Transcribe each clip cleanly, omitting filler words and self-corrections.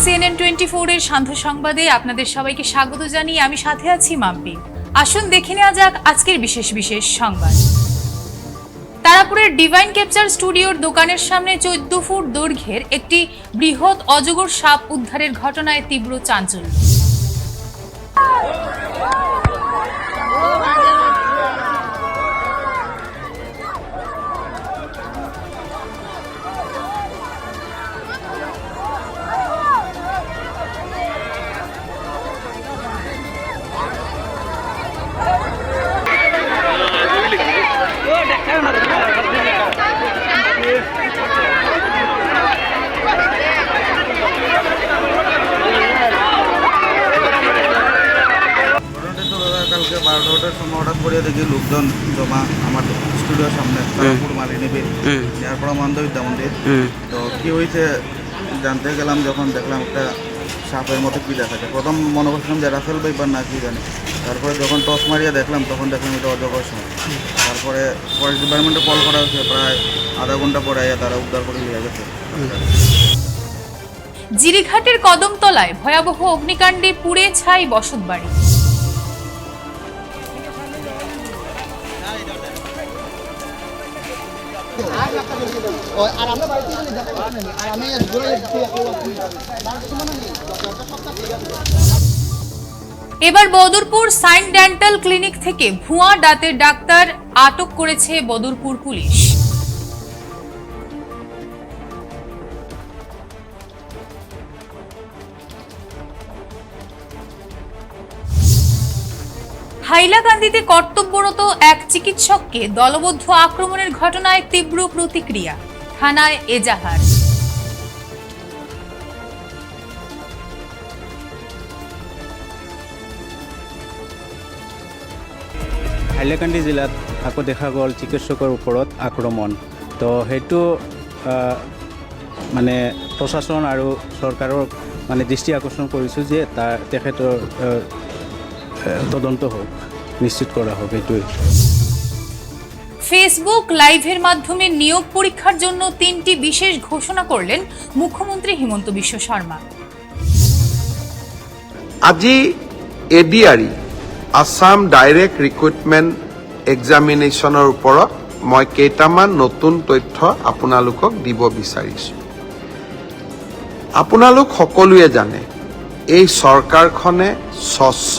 CNN 24 এর সান্ধ্য সংবাদে আপনাদের সবাইকে স্বাগত জানিয়ে আমি সাথে আছি মাম্পি। আসুন দেখে নেওয়া যাক আজকের বিশেষ বিশেষ সংবাদ। তারাপুরের ডিভাইন ক্যাপচার স্টুডিওর দোকানের সামনে 14 ফুট দৈর্ঘ্যের একটি বৃহৎ অজগর সাপ উদ্ধারের ঘটনায় তীব্র চাঞ্চল্য। কালকে 12টার সময় হঠাৎ করে দেখি লোকজন জমা আমার স্টুডিওর সামনে তারাপুর মালিনী বিল এরপর মন্দ বিদ্যা মন্দির। তো কী হয়েছে জানতে গেলাম, যখন দেখলাম একটা সাপের মতো কী দেখাচ্ছে। প্রথম মনে করছিলাম যে রাফেল বাইপার না কি জানি, তারপরে যখন টস মারিয়ে দেখলাম তখন দেখলাম এটা অজগর সাপ। তারপরে ফরেস্ট ডিপার্টমেন্টে কল করা হয়েছে, প্রায় আধা ঘন্টা পরে তারা উদ্ধার করে নিয়ে গেছে। জিরিঘাটের কদমতলায় ভয়াবহ অগ্নিকাণ্ডে পুড়ে ছাই বসতবাড়ি। এবার বদরপুর সাইন ডেন্টাল ক্লিনিক থেকে ভুয়া দাঁতের ডাক্তার আটক করেছে বদরপুর পুলিশ। হাইলাকান্দিতে কর্তব্যরত এক চিকিৎসককে দলবদ্ধ আক্রমণের ঘটনায় তীব্র প্রতিক্রিয়া, থানায় এজাহার। হাইলাকান্দি জিলাত আকৌ দেখা গ'ল চিকিৎসকৰ ওপৰত আক্ৰমণ। তো সেইটো মানে প্ৰশাসন আৰু চৰকাৰৰ মানে দৃষ্টি আকৰ্ষণ কৰিছোঁ যে তেখেতৰ তদন্ত হোক, নিশ্চিত করা হোক। এটাই ফেসবুক লাইভের মাধ্যমে নিয়োগ পরীক্ষার জন্য 3টি বিশেষ ঘোষণা করলেন মুখ্যমন্ত্রী হিমন্ত বিশ্ব শর্মা। আজি এডিআরই আসাম ডাইৰেক্ট ৰিক্ৰুটমেণ্ট এক্সামিনেশ্যনৰ ওপৰত মই কেইটামান নতুন তথ্য আপোনালোকক দিব বিচাৰিছোঁ। আপোনালোক সকলোৱে জানে এই চৰকাৰখনে স্বচ্ছ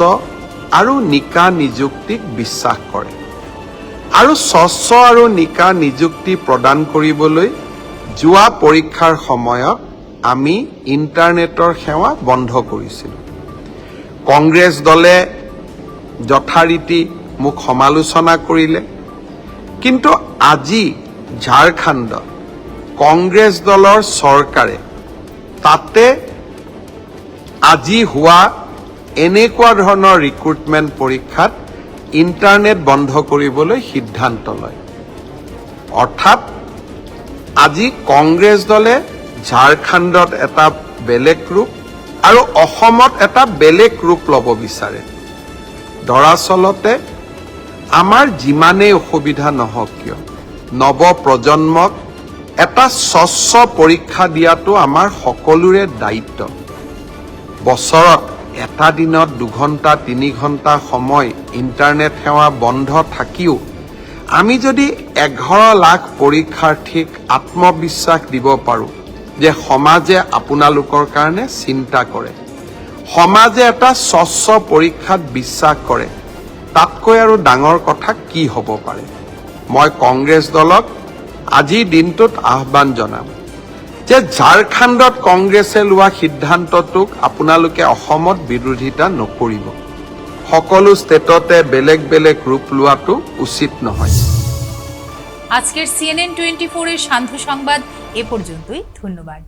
আৰু নিকা নিযুক্তিক বিশ্বাস কৰে, আৰু স্বচ্ছ আৰু নিকা নিযুক্তি প্ৰদান কৰিবলৈ যোৱা পৰীক্ষাৰ সময়ত আমি ইণ্টাৰনেটৰ সেৱা বন্ধ কৰিছিলোঁ। কংগ্ৰেছ দলে যথাৰীতি মোক সমালোচনা কৰিলে, কিন্তু আজি ঝাৰখণ্ডত কংগ্ৰেছ দলৰ চৰকাৰে তাতে আজি হোৱা এনেকুৱা ধৰণৰ ৰিক্ৰুটমেণ্ট পৰীক্ষাত ইণ্টাৰনেট বন্ধ কৰিবলৈ সিদ্ধান্ত লয়। অৰ্থাৎ আজি কংগ্ৰেছ দলে ঝাৰখণ্ডত এটা বেলেগ ৰূপ আৰু অসমত এটা বেলেগ ৰূপ ল'ব বিচাৰে। দৰাচলতে আমাৰ যিমানেই অসুবিধা নহওক কিয়, নৱ প্ৰজন্মক এটা স্বচ্ছ পৰীক্ষা দিয়াটো আমাৰ সকলোৰে দায়িত্ব। বছৰত এটা দিনত 2 ঘণ্টা 3 ঘণ্টা সময় ইণ্টাৰনেট সেৱা বন্ধ থাকিও আমি যদি 11 লাখ পৰীক্ষাৰ্থীক আত্মবিশ্বাস দিব পাৰোঁ যে সমাজে আপোনালোকৰ কাৰণে চিন্তা কৰে, সমাজে এটা স্বচ্ছ পৰীক্ষাত বিশ্বাস কৰে, তাতকৈ আৰু ডাঙৰ কথা কি হ'ব পাৰে। মই কংগ্ৰেছ দলক আজিৰ দিনটোত আহ্বান জনাম যে ঝাৰখণ্ডত কংগ্ৰেছে লোৱা সিদ্ধান্তটোক আপোনালোকে অসমত বিৰোধিতা নকৰিব। সকলো ষ্টেটতে বেলেগ বেলেগ ৰূপ লোৱাটো উচিত নহয়। আজকের CNN 24 এর সান্ধ্য সংবাদ এ পর্যন্তই। ধন্যবাদ।